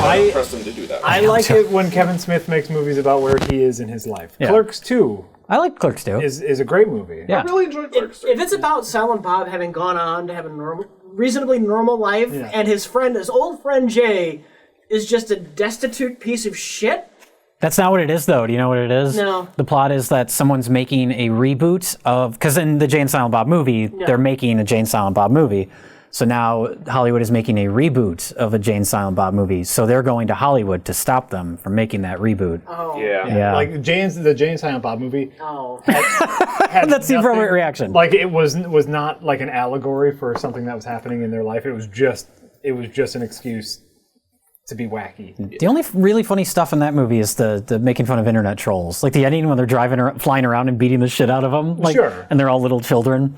I don't trust him to do that. I like it when Kevin Smith makes movies about where he is in his life. Yeah. Clerks 2. I like Clerks 2. Is a great movie. Yeah. I really enjoyed Clerks 2. If it's about Silent Bob having gone on to have a reasonably normal life, and his old friend Jay, is just a destitute piece of shit. That's not what it is, though. Do you know what it is? No. The plot is that someone's making a reboot of... Because in the Jay and Silent Bob movie, they're making a Jay and Silent Bob movie. So now Hollywood is making a reboot of a Jay and Silent Bob movie. So they're going to Hollywood to stop them from making that reboot. Oh. Yeah. Like the Jay and Silent Bob movie. Oh. Had That's the appropriate reaction. Like it was not like an allegory for something that was happening in their life. It was just an excuse to be wacky. The only really funny stuff in that movie is the making fun of internet trolls. Like the ending when they're flying around and beating the shit out of them. Like, sure. And they're all little children.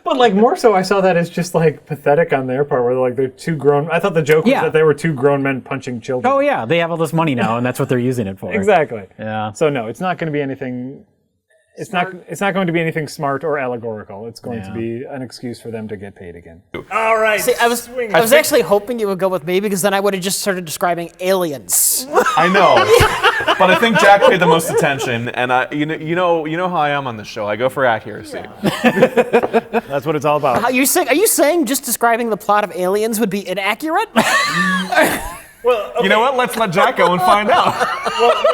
But like more so, I saw that as just like pathetic on their part, where they're two grown. I thought the joke was that they were two grown men punching children. Oh yeah, they have all this money now, and that's what they're using it for. Exactly. Yeah. So no, it's not going to be anything. It's not going to be anything smart or allegorical. It's going to be an excuse for them to get paid again. All right. See, I was actually hoping you would go with me because then I would have just started describing aliens. I know, but I think Jack paid the most attention, and you know how I am on this show. I go for accuracy. Yeah. That's what it's all about. Are you saying just describing the plot of Aliens would be inaccurate? Well, okay. You know what? Let's let Jack go and find out. Well,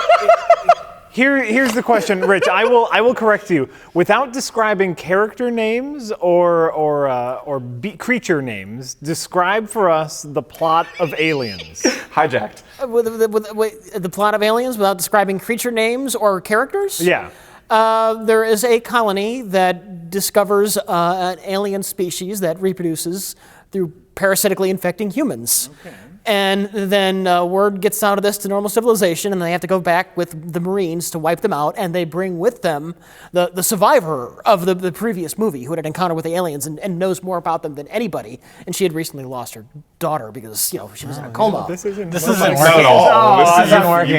here's the question, Rich. I will correct you. Without describing character names or creature names, describe for us the plot of Aliens. Hijacked. The plot of Aliens without describing creature names or characters? Yeah. There is a colony that discovers an alien species that reproduces through parasitically infecting humans. Okay. And then word gets out of this to normal civilization, and they have to go back with the Marines to wipe them out, and they bring with them the survivor of the previous movie who had an encounter with the aliens and knows more about them than anybody. And she had recently lost her daughter because she was in a coma. This isn't working. Not at all. This isn't working.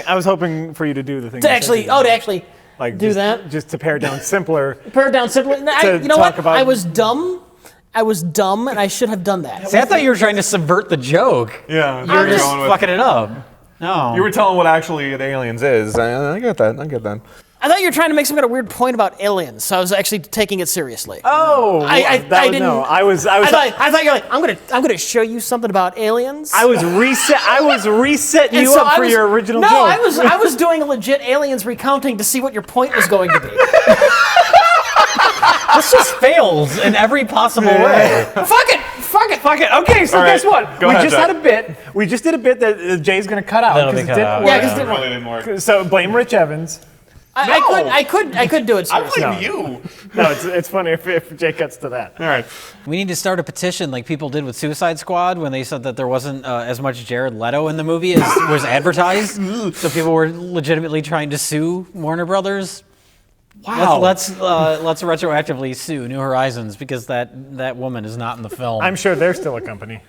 I was hoping for you to do the thing. To actually do that. Just to pare it down simpler. Pare it down simpler. You know what? I was dumb. And I should have done that. See, I thought you were trying to subvert the joke. Yeah, you were just fucking it up. No. You were telling what actually the aliens is. I get that. I thought you were trying to make some kind of weird point about aliens, so I was actually taking it seriously. Oh, I didn't know. I thought you're like, I'm gonna show you something about aliens. I was resetting you up for your original joke. No, I was doing a legit aliens recounting to see what your point was going to be. This just fails in every possible way. Fuck it. Okay, so guess what? We just did a bit that Jay's gonna cut out. That'll be cut out. Yeah, because it really didn't work. So blame Rich Evans. I could do it seriously. I blame you. No, it's funny if Jay cuts to that. All right. We need to start a petition like people did with Suicide Squad when they said that there wasn't as much Jared Leto in the movie as was advertised. So people were legitimately trying to sue Warner Brothers. Wow. Let's retroactively sue New Horizons because that woman is not in the film. I'm sure they're still a company.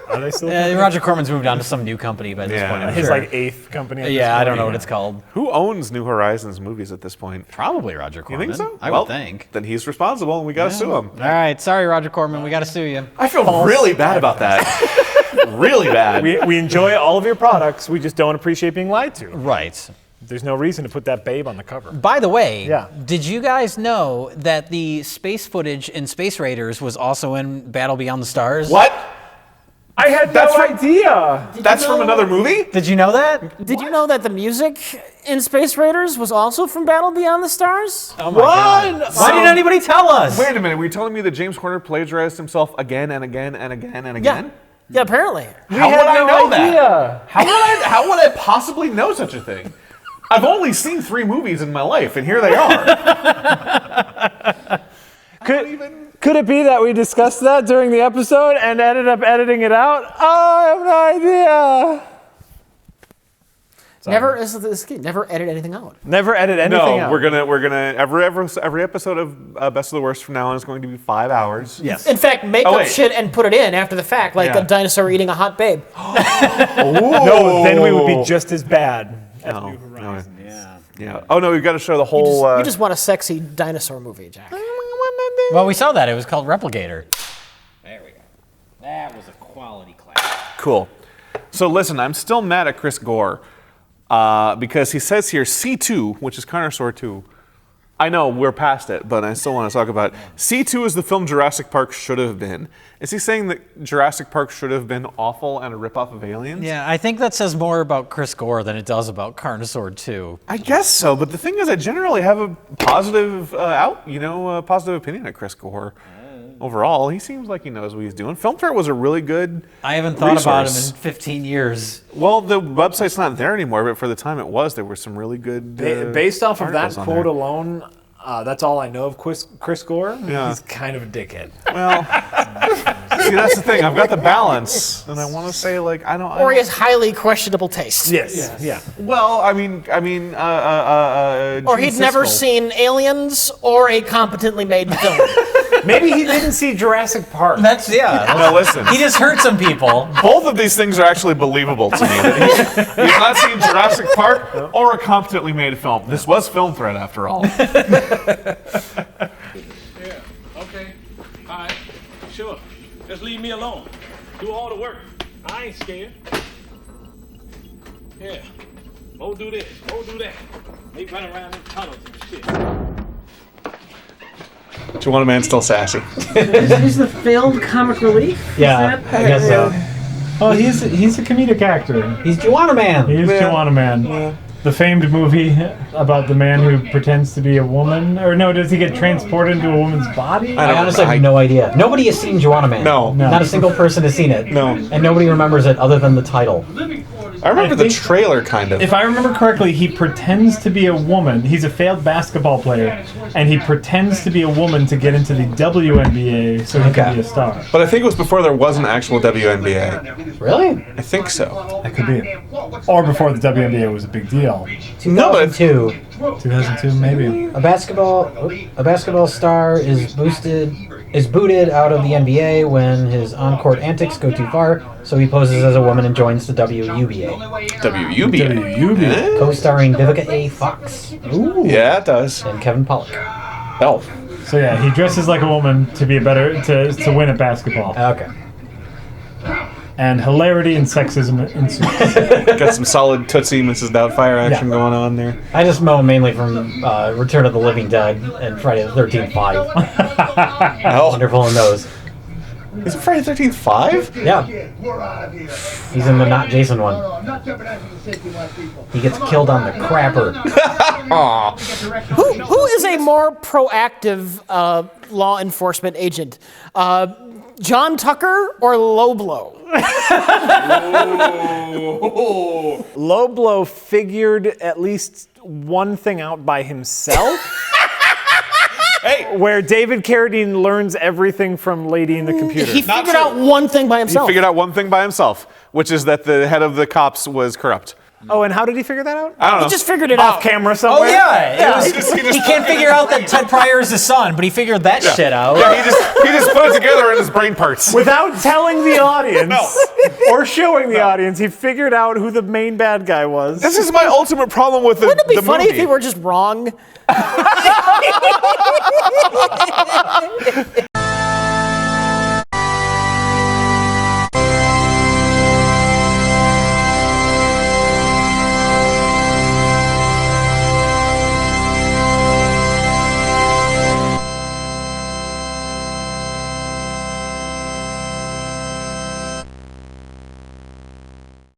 Are they still? Roger Corman's moved on to some new company by this point. His like eighth company. I don't know what it's called. Who owns New Horizons movies at this point? Probably Roger Corman. You think so? I would think. Then he's responsible, and we got to sue him. All right, sorry, Roger Corman, we got to sue you. I feel really bad about that. Really bad. We enjoy all of your products. We just don't appreciate being lied to. Right. There's no reason to put that babe on the cover. By the way, Yeah. Did you guys know that the space footage in Space Raiders was also in Battle Beyond the Stars? What? I had no idea. That's from another movie? Did you know that? Did you know that the music in Space Raiders was also from Battle Beyond the Stars? Oh my God. Why didn't anybody tell us? Wait a minute. Were you telling me that James Horner plagiarized himself again and again and again and again? Yeah, apparently. How would I know that? How would I possibly know such a thing? I've only seen 3 movies in my life, and here they are. Could it be that we discussed that during the episode and ended up editing it out? Oh, I have no idea. Never edit anything out. Never edit anything out. No, we're gonna every episode of Best of the Worst from now on is going to be 5 hours. Yes. In fact, make up shit and put it in after the fact, like a dinosaur eating a hot babe. No, then we would be just as bad. No. Yeah. Oh no, we've got to show the whole. You just want a sexy dinosaur movie, Jack. Well, we saw that. It was called Replicator. There we go. That was a quality clap. Cool. So listen, I'm still mad at Chris Gore because he says here C2, which is Carnosaur 2. I know we're past it, but I still want to talk about it. C2 is the film Jurassic Park should have been. Is he saying that Jurassic Park should have been awful and a ripoff of Aliens? Yeah, I think that says more about Chris Gore than it does about Carnosaur 2. I guess so, but the thing is, I generally have a positive positive opinion of Chris Gore. Overall, he seems like he knows what he's doing. Film Threat was a really good I haven't thought about him resource. in 15 years. Well, the website's not there anymore, but for the time it was, there were some really good. Based off of that articles on quote there. alone, that's all I know of Chris Gore. Yeah. He's kind of a dickhead. Well, see, that's the thing. I've got the balance, and I want to say like I don't. Or he has highly questionable taste. Yes. Yeah. Well, I mean, Or Gene he'd never Siskel. seen Aliens or a competently made film. Maybe he didn't see Jurassic Park. No, listen. He just hurt some people. Both of these things are actually believable to me. That he's not seen Jurassic Park or a competently made film. This was Film Threat, after all. Yeah, okay. All right, sure. Just leave me alone. Do all the work. I ain't scared. Yeah. Go do this, go do that. They run around in tunnels and shit. Juwanna Man's still sassy. He's the failed comic relief? Yeah, I guess so. Oh, he's a comedic actor. He's Juwanna Man. He is Juwanna Man. The famed movie about the man who pretends to be a woman, or no, does he get transported into a woman's body? I honestly have no idea. Nobody has seen Juwanna Man. No. Not a single person has seen it. No. And nobody remembers it other than the title. I remember the think- trailer, kind of. If I remember correctly, he pretends to be a woman. He's a failed basketball player, and he pretends to be a woman to get into the WNBA so he can be a star. But I think it was before there was an actual WNBA. Really? I think so. That could be. Or before the WNBA was a big deal. 2002. 2002, maybe. A basketball star is booted out of the NBA when his on-court antics go too far, so he poses as a woman and joins the WUBA. WUBA. WUBA. Co-starring Vivica A. Fox Ooh. Yeah, it does. and Kevin Pollak. Oh. So yeah, he dresses like a woman to be to win at basketball. Okay. And hilarity and sexism ensues. Got some solid Tootsie Mrs. Doubtfire action going on there. I just know him mainly from Return of the Living Dead and Friday the 13th 5. Oh. Wonderful in those. Is it Friday the 13th 5? Yeah. He's in the Not Jason one. He gets killed on the crapper. Aw. Who is a more proactive law enforcement agent? John Tucker or Low Blow? Low Blow figured at least one thing out by himself. Hey, Where David Carradine learns everything from Lady in the Computer. He figured out one thing by he himself. figured out one thing by himself, which is that the head of the cops was corrupt. Oh, and how did he figure that out? I don't know. He just figured it Off out. camera somewhere? Oh yeah, He just he can't figure out that Ted Pryor is his son, but he figured that shit out. Yeah, he just put it together in his brain parts. Without telling the audience No. or showing the audience, he figured out who the main bad guy was. This is my ultimate problem with the Wouldn't it be the funny movie. if he were just wrong?